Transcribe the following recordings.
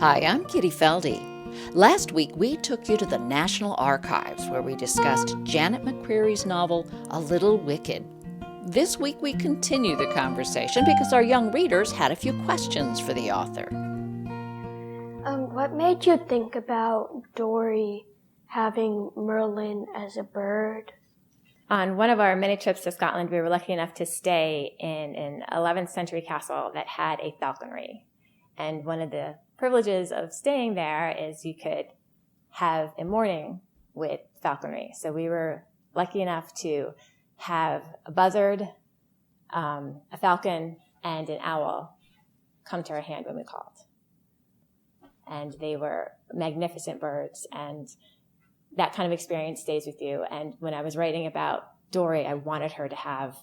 Hi, I'm Kitty Felde. Last week, we took you to the National Archives where we discussed Janet Macreery's novel, A Little Wicked. This week, we continue the conversation because our young readers had a few questions for the author. What made you think about Dory having Merlin as a bird? On one of our many trips to Scotland, we were lucky enough to stay in an 11th century castle that had a falconry. And one of the privileges of staying there is you could have a morning with falconry. So we were lucky enough to have a buzzard, a falcon, and an owl come to our hand when we called. And they were magnificent birds, and that kind of experience stays with you. And when I was writing about Dory, I wanted her to have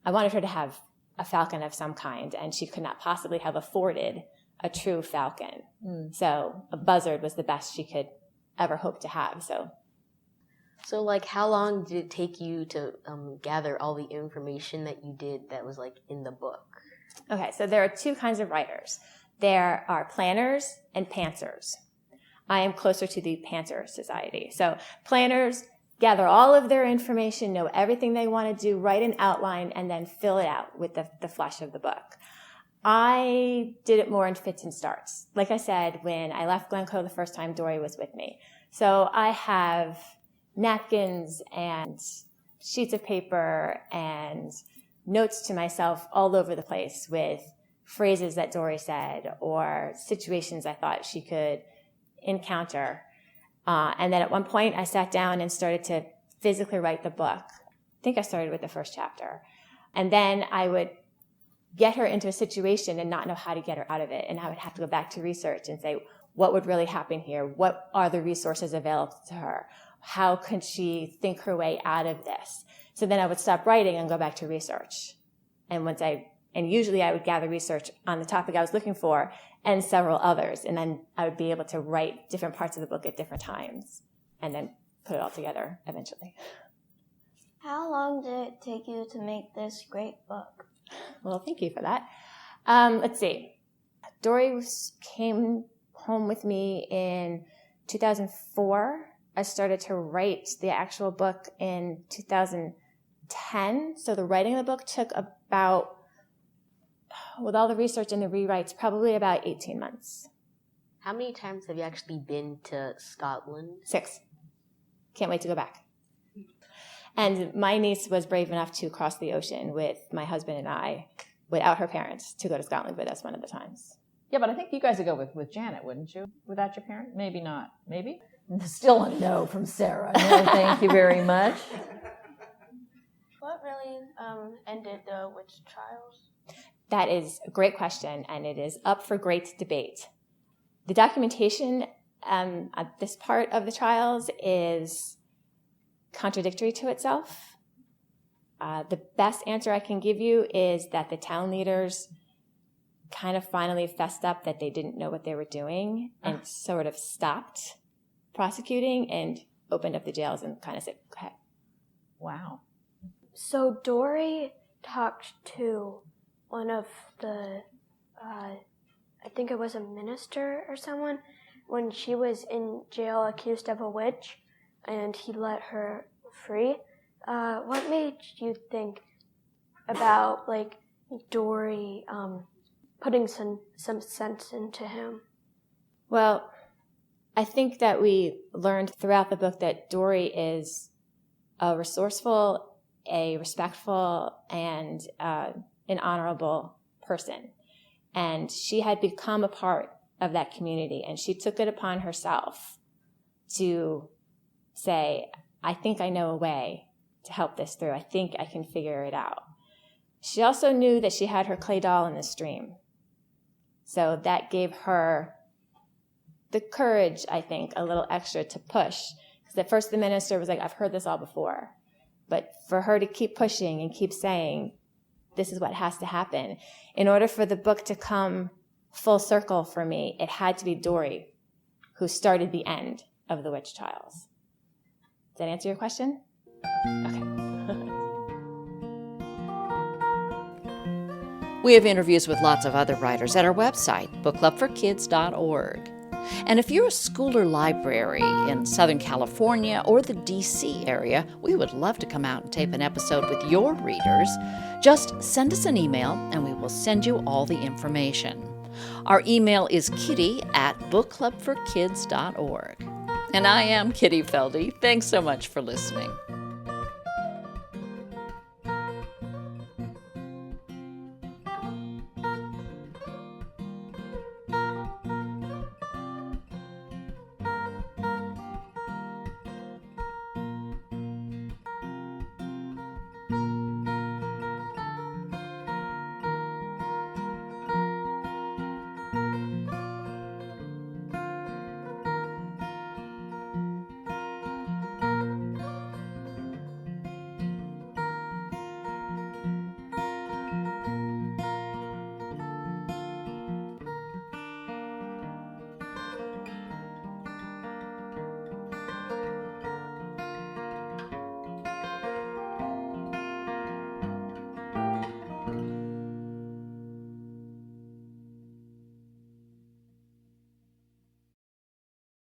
a falcon of some kind, and she could not possibly have afforded a true falcon. So a buzzard was the best she could ever hope to have. So, like, how long did it take you to gather all the information that you did that was, like, in the book? Okay, so there are two kinds of writers. There are planners and pantsers. I am closer to the Panther Society. So planners gather all of their information, know everything they want to do, write an outline, and then fill it out with the flesh of the book. I did it more in fits and starts. Like I said, when I left Glencoe the first time, Dory was with me. So I have napkins and sheets of paper and notes to myself all over the place with phrases that Dory said or situations I thought she could encounter. And then at one point I sat down and started to physically write the book. I think I started with the first chapter. And then I would get her into a situation and not know how to get her out of it. And I would have to go back to research and say, what would really happen here? What are the resources available to her? How could she think her way out of this? So then I would stop writing and go back to research. And usually I would gather research on the topic I was looking for and several others. And then I would be able to write different parts of the book at different times and then put it all together eventually. How long did it take you to make this great book? Well, thank you for that. Let's see. Dory came home with me in 2004. I started to write the actual book in 2010. So the writing of the book took about, with all the research and the rewrites, probably about 18 months. How many times have you actually been to Scotland? 6. Can't wait to go back. And my niece was brave enough to cross the ocean with my husband and I, without her parents, to go to Scotland with us one of the times. Yeah, but I think you guys would go with Janet, wouldn't you? Without your parent? Maybe not. Maybe? Still a no from Sarah. No, thank you very much. What really ended the witch trials? That is a great question, and it is up for great debate. The documentation at this part of the trials is contradictory to itself. The best answer I can give you is that the town leaders kind of finally fessed up that they didn't know what they were doing and sort of stopped prosecuting and opened up the jails and kind of said, go ahead. Wow. So Dory talked to one of the, I think it was a minister or someone, when she was in jail accused of a witch, and he let her free. What made you think about, like, Dory putting some sense into him? Well, I think that we learned throughout the book that Dory is a resourceful, a respectful, and an honorable person. And she had become a part of that community, and she took it upon herself to say, I think I know a way to help this through. I think I can figure it out. She also knew that she had her clay doll in the stream. So that gave her the courage, I think, a little extra to push. Because at first the minister was like, I've heard this all before. But for her to keep pushing and keep saying, this is what has to happen. In order for the book to come full circle for me, it had to be Dory who started the end of the witch trials. Does that answer your question? Okay. We have interviews with lots of other writers at our website, bookclubforkids.org. And if you're a school or library in Southern California or the D.C. area, we would love to come out and tape an episode with your readers. Just send us an email and we will send you all the information. Our email is kitty@bookclubforkids.org. And I am Kitty Felde. Thanks so much for listening.